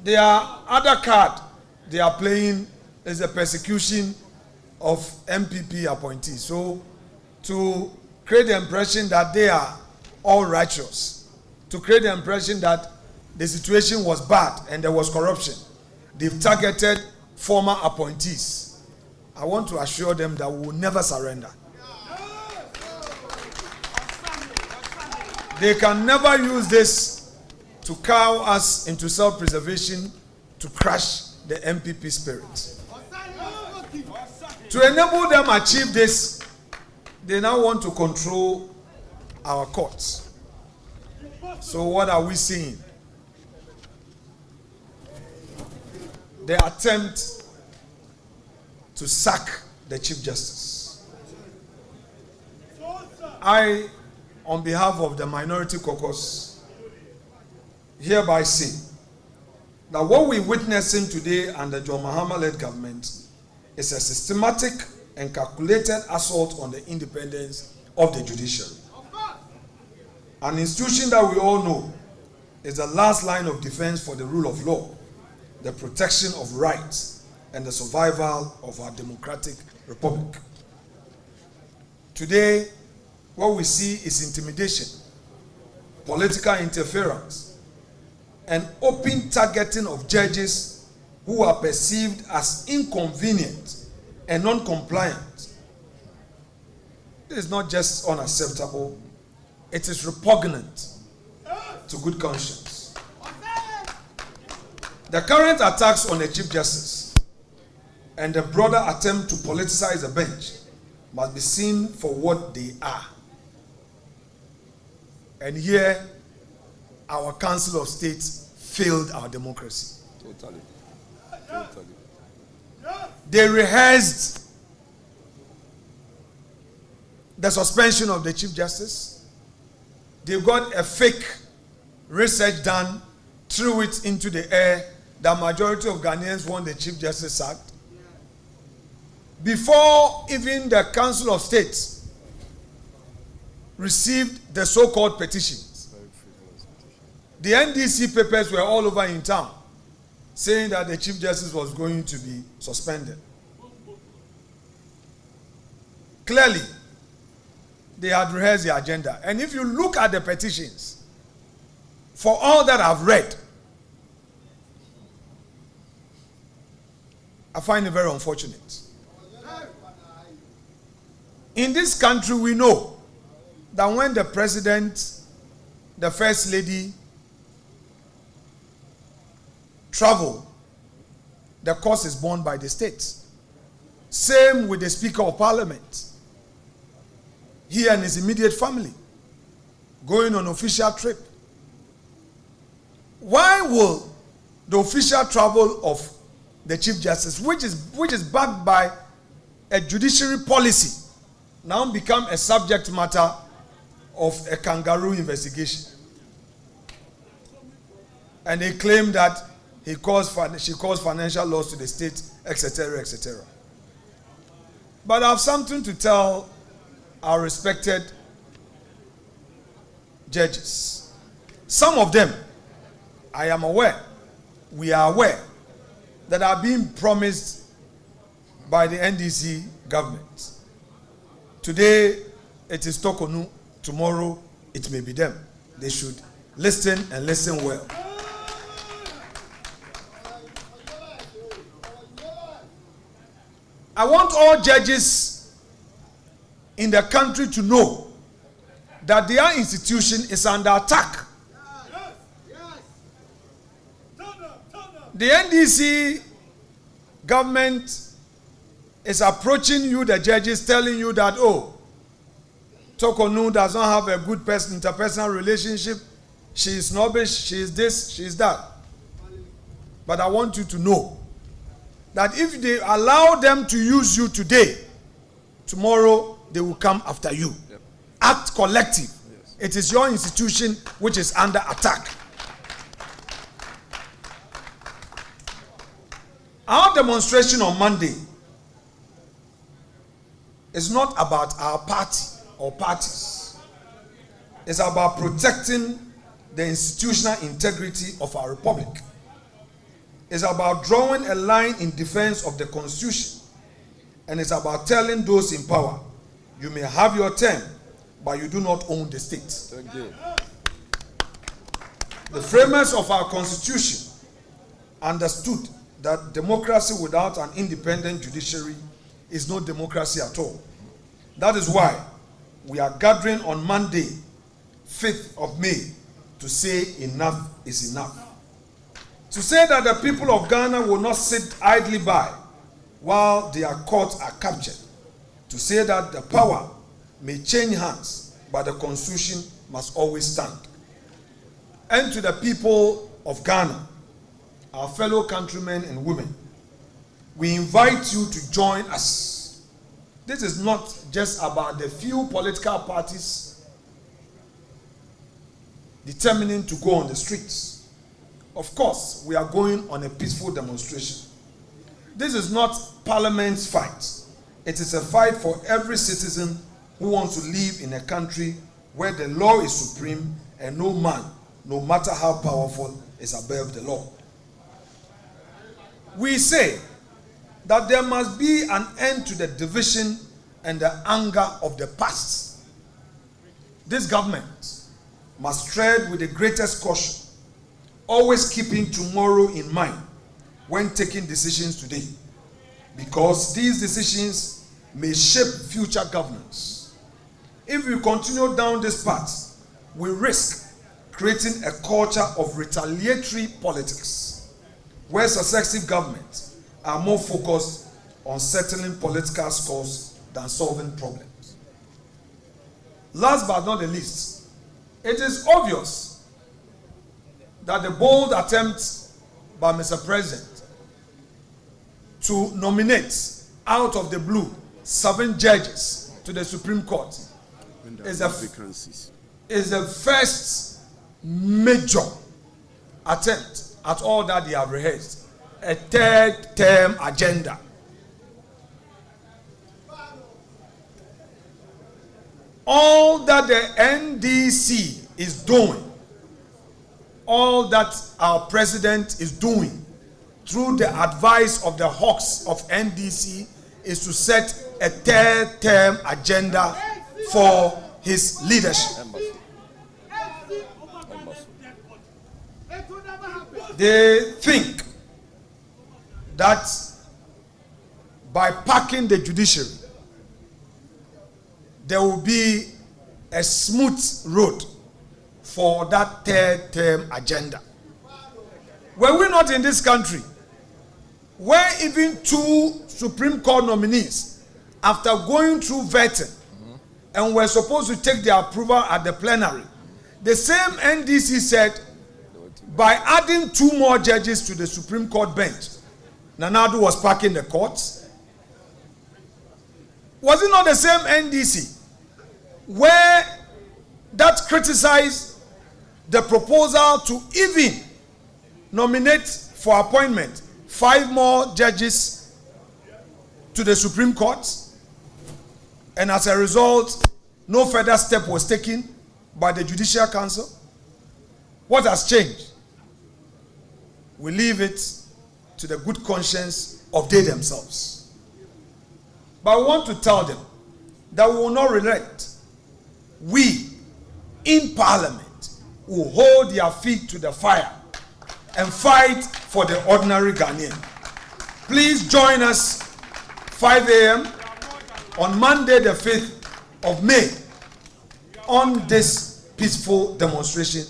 Their other card they are playing is the persecution of MPP appointees. So to create the impression that they are all righteous, to create the impression that the situation was bad and there was corruption, they've targeted former appointees. I want to assure them that we will never surrender. They can never use this to cow us into self-preservation to crush the MPP spirit. To enable them achieve this, they now want to control our courts. So what are we seeing? The attempt to sack the Chief Justice. I, on behalf of the Minority Caucus, hereby say that what we're witnessing today under John Mahama-led government is a systematic and calculated assault on the independence of the judiciary. An institution that we all know is the last line of defense for the rule of law, the protection of rights, and the survival of our democratic republic. Today, what we see is intimidation, political interference, and open targeting of judges who are perceived as inconvenient and non-compliant. It is not just unacceptable, it is repugnant to good conscience. The current attacks on the Chief Justice and the broader attempt to politicize the bench must be seen for what they are. And here, our Council of State failed our democracy. Totally. They rehearsed the suspension of the Chief Justice. They got a fake research done, threw it into the air. The majority of Ghanaians want the Chief Justice sacked. Before even the Council of State received the so-called petitions, the NDC papers were all over in town saying that the Chief Justice was going to be suspended. Clearly, they had rehearsed the agenda. And if you look at the petitions, for all that I've read, I find it very unfortunate. In this country, we know that when the president, the first lady, travel, the cost is borne by the states. Same with the Speaker of Parliament. He and his immediate family going on official trip. Why will the official travel of the Chief Justice, which is backed by a judiciary policy, now become a subject matter of a kangaroo investigation? And they claim that she caused financial loss to the state, etc., etc. But I have something to tell our respected judges. Some of them, I am aware, we are aware, that are being promised by the NDC government. Today, it is Tokonu. Tomorrow, it may be them. They should listen and listen well. I want all judges in the country to know that their institution is under attack. The NDC government is approaching you, the judges, telling you that, oh, Tokonu does not have a good interpersonal relationship. She is snobbish, she is this, she is that. But I want you to know that if they allow them to use you today, tomorrow they will come after you. Yep. Act collective. Yes. It is your institution which is under attack. Our demonstration on Monday is not about our party or parties. It's about protecting the institutional integrity of our republic. It's about drawing a line in defense of the Constitution. And it's about telling those in power, you may have your term, but you do not own the state. Thank you. The framers of our Constitution understood that democracy without an independent judiciary is no democracy at all. That is why we are gathering on Monday, 5th of May, to say enough is enough. To say that the people of Ghana will not sit idly by while their courts are captured. To say that the power may change hands, but the Constitution must always stand. And to the people of Ghana, our fellow countrymen and women, we invite you to join us. This is not just about the few political parties determining to go on the streets. Of course, we are going on a peaceful demonstration. This is not Parliament's fight. It is a fight for every citizen who wants to live in a country where the law is supreme and no man, no matter how powerful, is above the law. We say that there must be an end to the division and the anger of the past. This government must tread with the greatest caution, always keeping tomorrow in mind when taking decisions today, because these decisions may shape future governance. If we continue down this path, we risk creating a culture of retaliatory politics, where successive governments are more focused on settling political scores than solving problems. Last but not the least, it is obvious that the bold attempt by Mr. President to nominate out of the blue 7 judges to the Supreme Court is the first major attempt at all that they have rehearsed, a 3rd term agenda. All that the NDC is doing, all that our president is doing through the advice of the hawks of NDC is to set a 3rd term agenda for his leadership. They think that by packing the judiciary, there will be a smooth road for that 3rd term agenda. Were we not in this country where even 2 Supreme Court nominees, after going through vetting and were supposed to take their approval at the plenary, the same NDC said by adding 2 more judges to the Supreme Court bench, Nana Addo was packing the courts? Was it not the same NDC where that criticized the proposal to even nominate for appointment 5 more judges to the Supreme Court, and as a result, no further step was taken by the Judicial Council? What has changed? We leave it to the good conscience of they themselves. But I want to tell them that we will not relent. We, in Parliament, will hold their feet to the fire and fight for the ordinary Ghanaian. Please join us 5 a.m. on Monday the 5th of May on this peaceful demonstration.